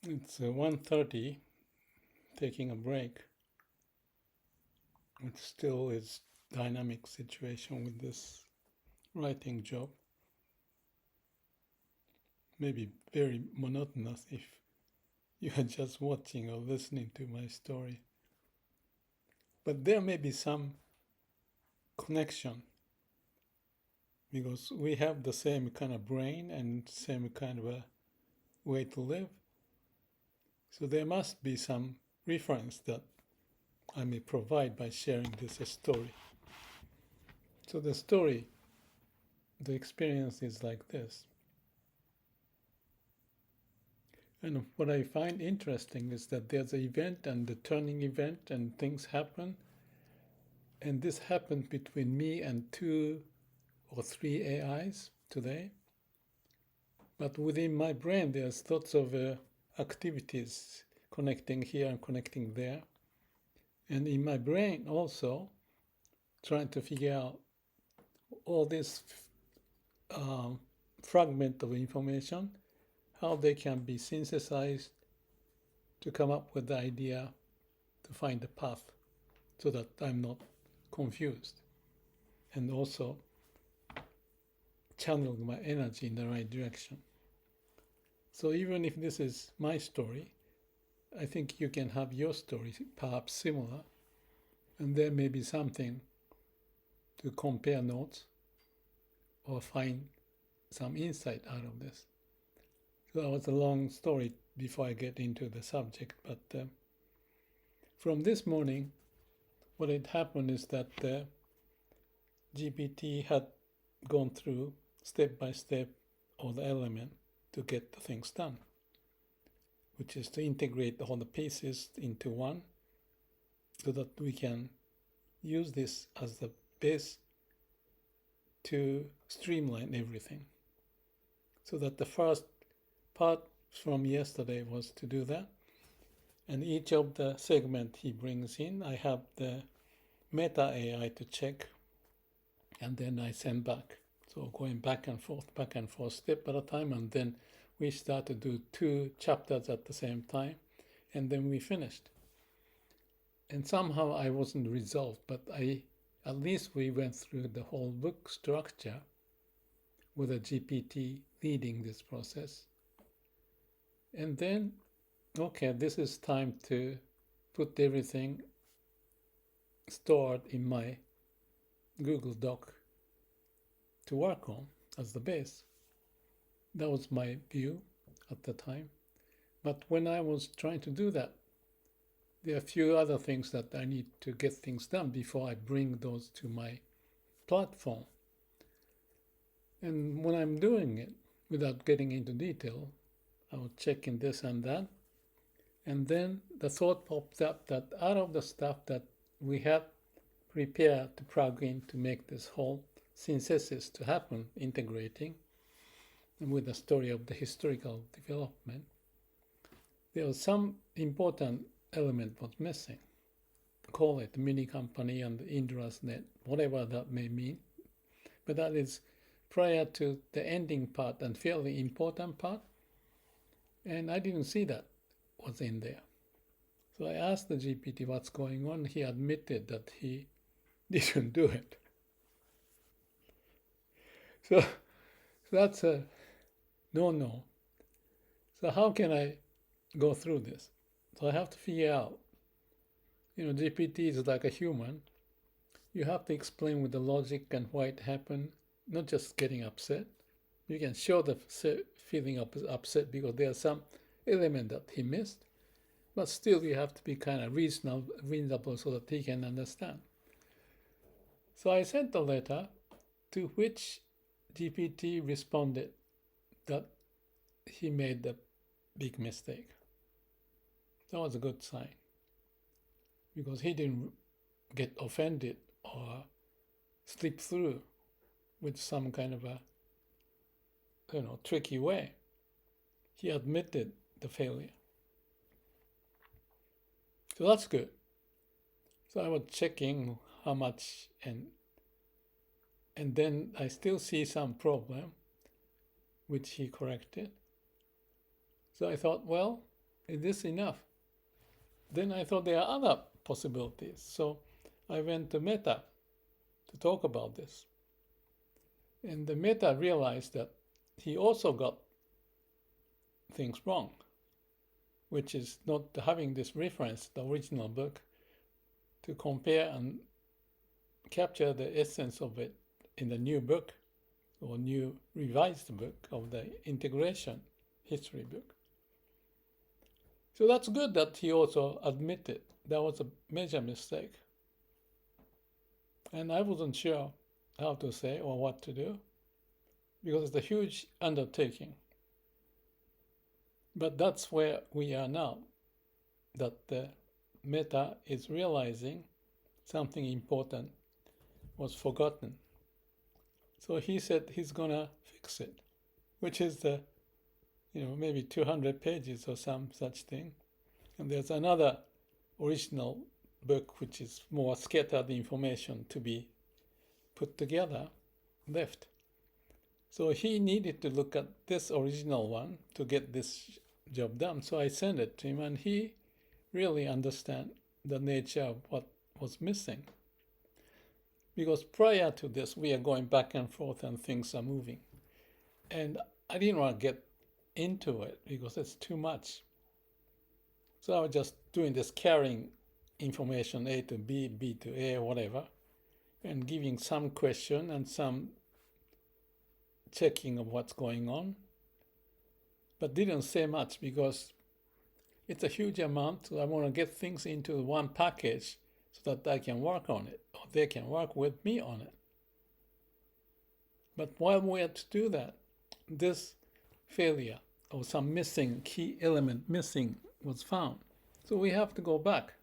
It's 1:30, taking a break. It still is dynamic situation with this writing job. Maybe very monotonous if you are just watching or listening to my story. But there may be some connection because we have the same kind of brain and same kind of a way to live. So there must be some reference that I may provide by sharing this story. So the story, the experience is like this. And what I find interesting is that there's an event and the turning event and things happen. And this happened between me and 2 or 3 AIs today. But within my brain, there's lots of activities connecting here and connecting there. And in my brain also, trying to figure out all this fragment of information, how they can be synthesized to come up with the idea to find the path so that I'm not confused. And also channel my energy in the right direction. So even if this is my story, I think you can have your story perhaps similar, and there may be something to compare notes or find some insight out of this. So that was a long story before I get into the subject, but from this morning, what had happened is that GPT had gone through step by step all the elements to get the things done, which is to integrate all the pieces into one so that we can use this as the base to streamline everything. So that the first part from yesterday was to do that. And each of the segment he brings in, I have the meta AI to check, and then I send back. So going back and forth, step at a time, and then we start to do 2 chapters at the same time, and then we finished. And somehow I wasn't resolved, but at least we went through the whole book structure with a GPT leading this process. And then, okay, this is time to put everything stored in my Google Doc to work on as the base. That was my view at the time. But when I was trying to do that, there are a few other things that I need to get things done before I bring those to my platform. And when I'm doing it, without getting into detail, I was checking this and that. And then the thought popped up that out of the stuff that we had prepared to plug in to make this whole synthesis to happen, integrating, and with the story of the historical development, there was some important element was missing. Call it mini company and Indra's net, whatever that may mean. But that is prior to the ending part and fairly important part. And I didn't see that was in there. So I asked the GPT what's going on. He admitted that he didn't do it. So that's a no. So how can I go through this? So I have to figure out, GPT is like a human. You have to explain with the logic and why it happened, not just getting upset. You can show the feeling of upset because there are some element that he missed, but still you have to be kind of reasonable so that he can understand. So I sent a letter to which GPT responded that he made a big mistake. That was a good sign because he didn't get offended or slip through with some kind of a tricky way. He admitted the failure. So that's good. So I was checking how much and then I still see some problem which he corrected. So I thought, well, Is this enough? Then I thought there are other possibilities. So I went to Meta to talk about this. And the Meta realized that he also got things wrong, which is not having this reference, the original book, to compare and capture the essence of it in the new book or new revised book of the integration history book. So that's good that he also admitted that was a major mistake. And I wasn't sure how to say or what to do because it's a huge undertaking. But that's where we are now, that the Meta is realizing something important was forgotten. So he said he's gonna fix it, which is the, maybe 200 pages or some such thing. And there's another original book which is more scattered information to be put together left. So he needed to look at this original one to get this job done. So I sent it to him and he really understand the nature of what was missing. Because prior to this, we are going back and forth and things are moving. And I didn't want to get into it because it's too much. So I was just doing this carrying information A to B, B to A, whatever, and giving some question and some checking of what's going on, but didn't say much because it's a huge amount. So I want to get things into one package so that I can work on it, or they can work with me on it. But while we had to do that, this failure or some missing key element was found. So we have to go back.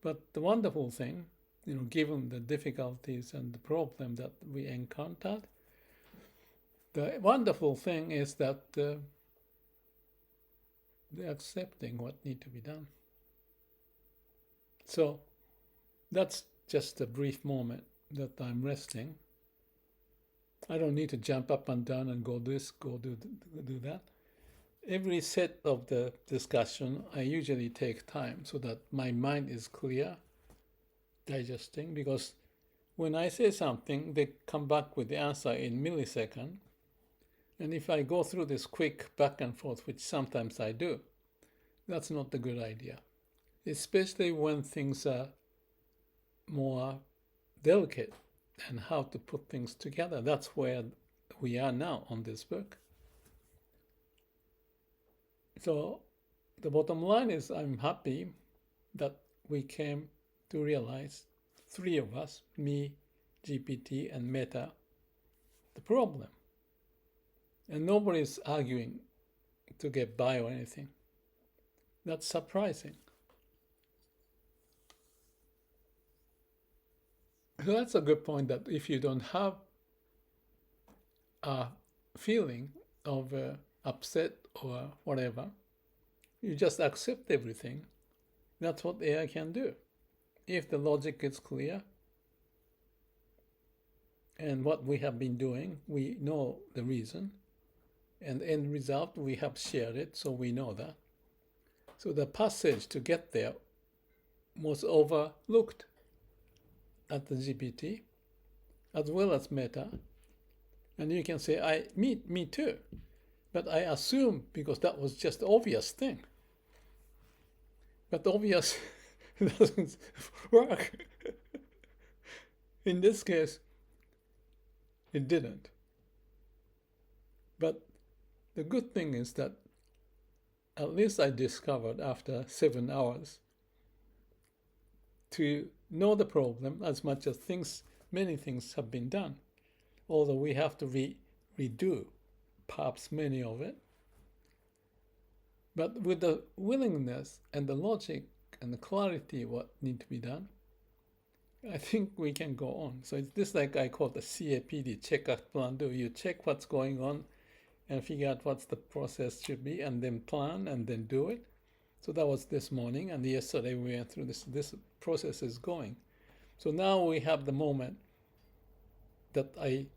But the wonderful thing, given the difficulties and the problem that we encountered, the wonderful thing is that they're accepting what needs to be done. So that's just a brief moment that I'm resting. I don't need to jump up and down and go this, go do that. Every set of the discussion, I usually take time so that my mind is clear, digesting, because when I say something, they come back with the answer in millisecond. And if I go through this quick back and forth, which sometimes I do, that's not a good idea. Especially when things are more delicate and how to put things together. That's where we are now on this book. So the bottom line is I'm happy that we came to realize, three of us, me, GPT, and Meta, the problem. And nobody's arguing to get by or anything. That's surprising. So that's a good point, that if you don't have a feeling of upset or whatever, you just accept everything. That's what AI can do. If the logic is clear and what we have been doing, we know the reason, and end result, we have shared it, so we know that. So the passage to get there was overlooked at the GPT as well as Meta. And you can say, me too. But I assume because that was just obvious thing. But obvious doesn't work. In this case, it didn't. But the good thing is that at least I discovered after 7 hours to know the problem as much as many things have been done. Although we have to redo perhaps many of it. But with the willingness and the logic and the clarity what need to be done, I think we can go on. So it's this, like I call the CAPD, check, act, plan, do. You check what's going on and figure out what's the process should be, and then plan and then do it. So that was this morning, and yesterday we went through this. This process is going. So now we have the moment that I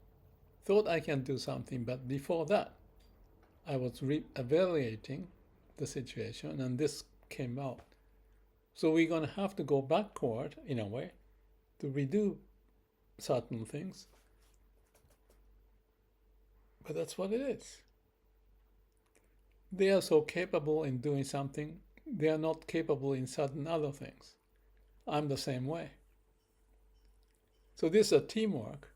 thought I can do something, but before that, I was evaluating the situation, and this came out. So we're going to have to go backward in a way to redo certain things. But that's what it is. They are so capable in doing something, they are not capable in certain other things. I'm the same way. So this is a teamwork,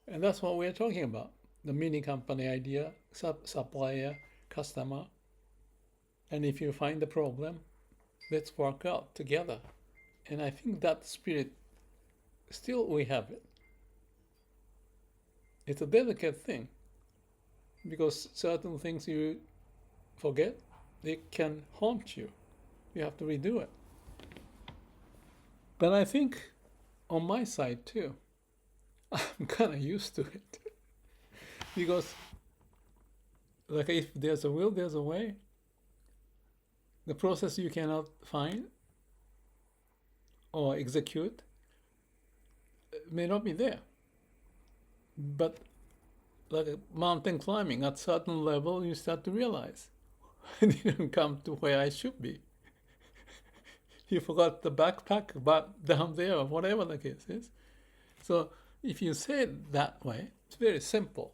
and that's what we're talking about. The mini company idea, supplier, customer. And if you find the problem, let's work out together. And I think that spirit, still we have it. It's a delicate thing, because certain things you forget, they can haunt you. You have to redo it. But I think on my side too, I'm kind of used to it. Because like if there's a will, there's a way. The process you cannot find or execute may not be there. But like a mountain climbing, at certain level you start to realize I didn't come to where I should be. You forgot the backpack down there, or whatever the case is. So if you say it that way, it's very simple.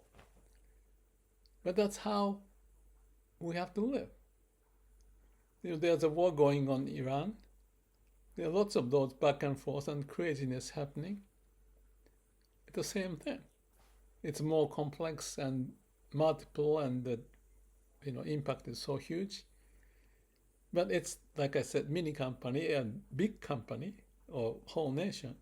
But that's how we have to live. There's a war going on in Iran. There are lots of those back and forth and craziness happening. It's the same thing. It's more complex and multiple, and the impact is so huge. But it's, like I said, mini company and big company or whole nation.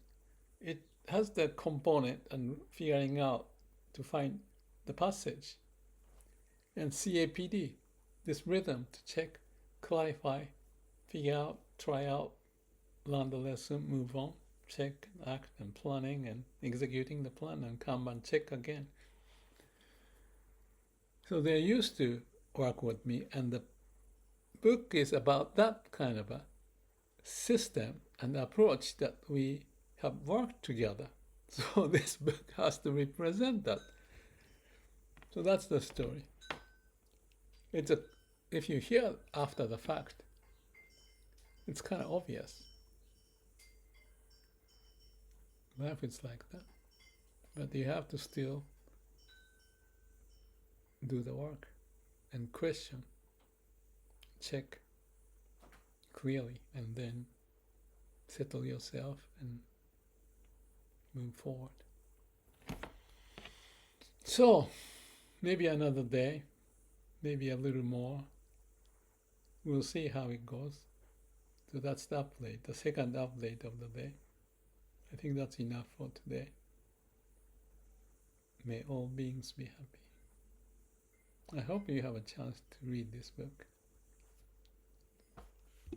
It has the component and figuring out to find the passage. And CAPD, this rhythm to check, clarify, figure out, try out, learn the lesson, move on, check, act, and planning, and executing the plan, and come and check again. So they're used to work with me, and the book is about that kind of a system and approach that we have worked together. So this book has to represent that. So that's the story. If you hear after the fact, it's kind of obvious. Life is like that. But you have to still do the work and question, check clearly, and then settle yourself and move forward. So maybe another day, maybe a little more. We'll see how it goes. So that's the update, the second update of the day. I think that's enough for today. May all beings be happy. I hope you have a chance to read this book.